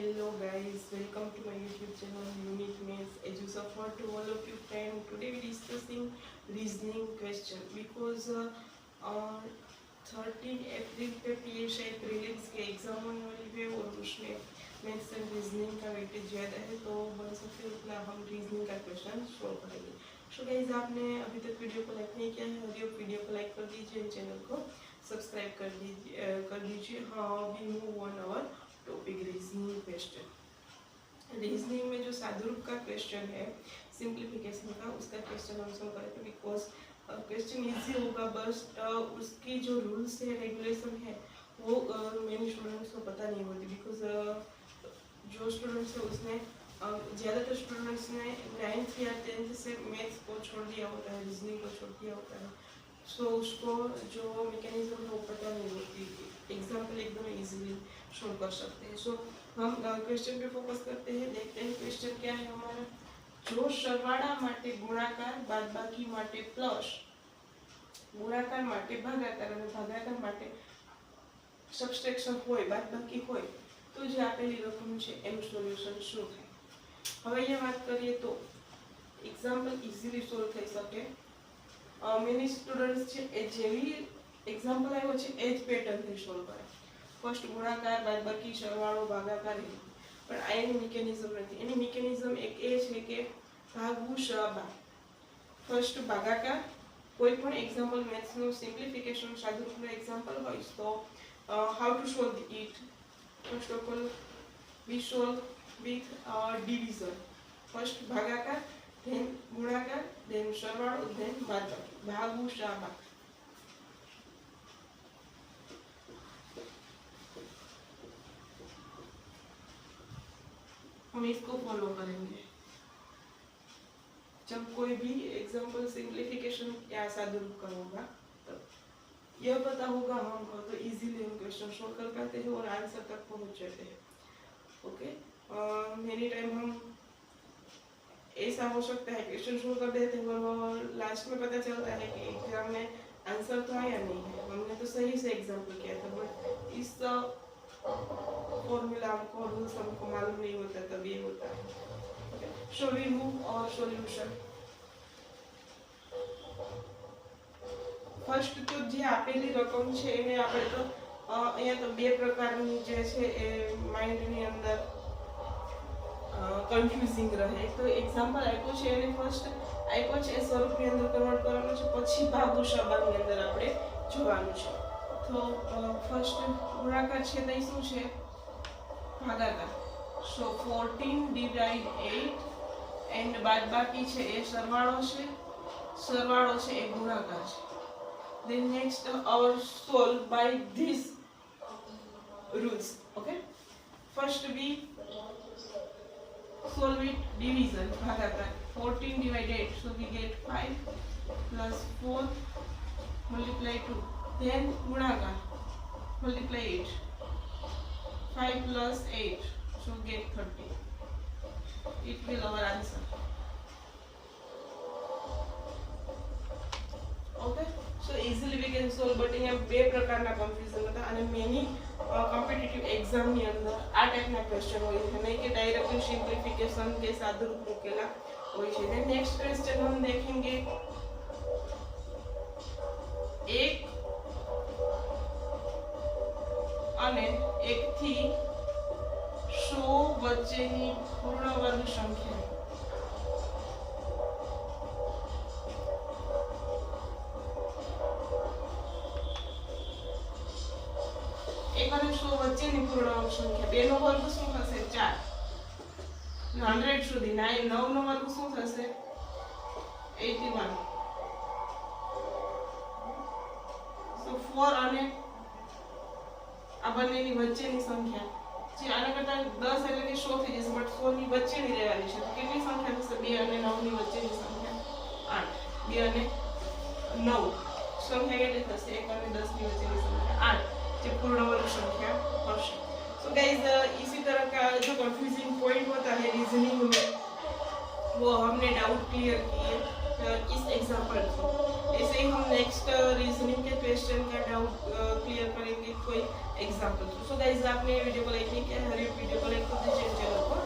Hello guys, welcome to my YouTube channel Unique Maths EduSuffer. To all of you friends, today we discussing reasoning question because 13 अप्रैल पे PSI prelims के exam होने वाली है और उसमें maths and reasoning का weightage ज़्यादा है, तो बन सकते उतना हम रीजनिंग का क्वेश्चन सॉल्व करेंगे। सो गाइस, आपने अभी तक वीडियो को लाइक नहीं किया है, वीडियो को लाइक कर दीजिए, चैनल को सब्सक्राइब कर दीजिए। हाँ, we move on our topic reasoning question. Reasoning में जो सादुरूप का क्वेश्चन है सिंप्लीफिकेशन का, उसका क्वेश्चन हम सॉल्व करेंगे बिकॉज क्वेश्चन इजी होगा, बस उसकी जो रूल्स है, रेगुलेशन है, वो मेनी स्टूडेंट्स को पता नहीं होती। बिकॉज जो स्टूडेंट्स है उसने ज़्यादातर स्टूडेंट्स ने 9th या 10th से मैथ्स को छोड़ दिया होता है, रीजनिंग को छोड़ दिया होता है, सो उसको जो मैकेनिज्म है वो पता नहीं होती। एग्जाम्पल एकदम इजीली सॉल्व कर सकते हैं। सो हम क्वेश्चन पे फोकस करते हैं, देखते हैं क्वेश्चन क्या है हमारा। जो सरवाड़ा माटे गुणाकार बादबाकी माटे प्लस, गुणाकार माटे भागाकार અને ભાગાકાર માટે સબટ્રેક્શન હોય, બાદબાકી હોય, તો જે આપેલી રકમ છે એનું સોલ્યુશન શું થાય। હવે અહીંયા વાત કરીએ તો એક્ઝામ્પલ ઇઝીલી સોલ્વ થઈ શકે। મેની સ્ટુડન્ટ્સ છે એ જેવી એક્ઝામ્પલ આવ્યો છે એ જ પેટર્નથી સોલ્વ કરે। ફર્સ્ટ ગુણાકાર બાદબાકી સરવાળો ભાગાકાર, પણ આ એની મિકેનિઝમ નથી। એની મિકેનિઝમ એક એ છે કે ભાગવું શબા। ફર્સ્ટ ભાગાકાર, કોઈ પણ એક્ઝામ્પલ મેથ્સનું સિમ્પ્લિફિકેશન સાદુરૂપનું એક્ઝામ્પલ હોય તો how to solve it. First of all we solve with division. First ભાગાકાર, then ગુણાકાર, then સરવાળો, then બાદબાકી, ભાગવું શબા। हम इसको फॉलो करेंगे जब कोई भी एग्जाम्पल सिंप्लीफिकेशन या सादुरूप का होगा, तब यह पता होगा हमको, तो इजीली हम क्वेश्चन सॉल्व कर पाते हैं और आंसर तक पहुंच जाते हैं। ओके, मेनी टाइम हम ऐसा हो सकता है क्वेश्चन सॉल्व कर देते हैं और लास्ट में पता चलता है कि एग्जाम में आंसर तो आया नहीं है, हमने तो सही से एग्जाम्पल किया था, बट इस फॉर्मूला हमको, रूल्स हमको मालूम नहीं होता, तब ये होता है। सो वी मूव और सॉल्यूशन। फर्स्ट तो जे आपेली रकम છે એને આપણે તો અહીંયા તો બે પ્રકારની જે છે એ માઇન્ડની અંદર કન્ફ્યુઝિંગ રહે। તો એક્ઝામ્પલ આપ્યો છે એને ફર્સ્ટ આપ્યો છે એ સ્વરૂપની અંદર કન્વર્ટ કરવાનું છે, પછી ભાગુ શબાની અંદર આપણે જોવાનું છે। તો ફર્સ્ટ ગુણાકાર છે તે શું છે? ભાગાકાર। સો 14 ડિવાઇડ 8 એન્ડ બાદબાકી છે એ સરવાળો છે, સરવાળો છે એ ગુણાકાર છે। then next our solve by these rules. Okay, first we solve it division, भागाकार। 14 divided 8, so we get 5 plus 4 multiply 2, then गुणाकार, multiply 8, 5 plus 8, so get 30, it will our answer। Okay, so easily we can solve, but અહીંયા બે પ્રકારના confusion હતા અને many competitive exam ની અંદર આ ટાઈપના ક્વેશ્ચન હોય છે, નહીં કે डायरेक्टली सिंप्लीफिकेशन के सादुरूप મૂકેલા હોય છે। देन नेक्स्ट क्वेश्चन हम देखेंगे, एक અને 1 થી 100 વચ્ચેની પૂર્ણ વર્ગ સંખ્યા। વચ્ચેની પૂર્ણ સંખ્યા, 2 નો વર્ગ શું થશે? 4। 100 સુધી 9 નો વર્ગ શું થશે? 81। સો 4 અને આ બંનેની વચ્ચેની સંખ્યા જે આના કરતા 10 એટલે કે 100 થઈ જશે, બટ 100 ની વચ્ચેની રહેવાની છે, તો કેટલી સંખ્યા થશે? 2 અને 9 ની વચ્ચેની સંખ્યા 8। 2 અને 9 સંખ્યા કેટલી થશે? 1 અને 10 ની વચ્ચેની સંખ્યા 8, जो पूर्ण वर्ग संख्या हर्षे। सो गाइस, इसी तरह का जो कंफ्यूजिंग पॉइंट होता है रीजनिंग में, वो हमने डाउट क्लियर किए इस एग्जांपल से। ऐसे ही हम नेक्स्ट रीजनिंग के क्वेश्चन का डाउट क्लियर करेंगे कोई एग्जाम्पल। सो गाइस आपने वीडियो को लाइक नहीं किया, हर वीडियो को लाइक कर दीजिए, चैनल को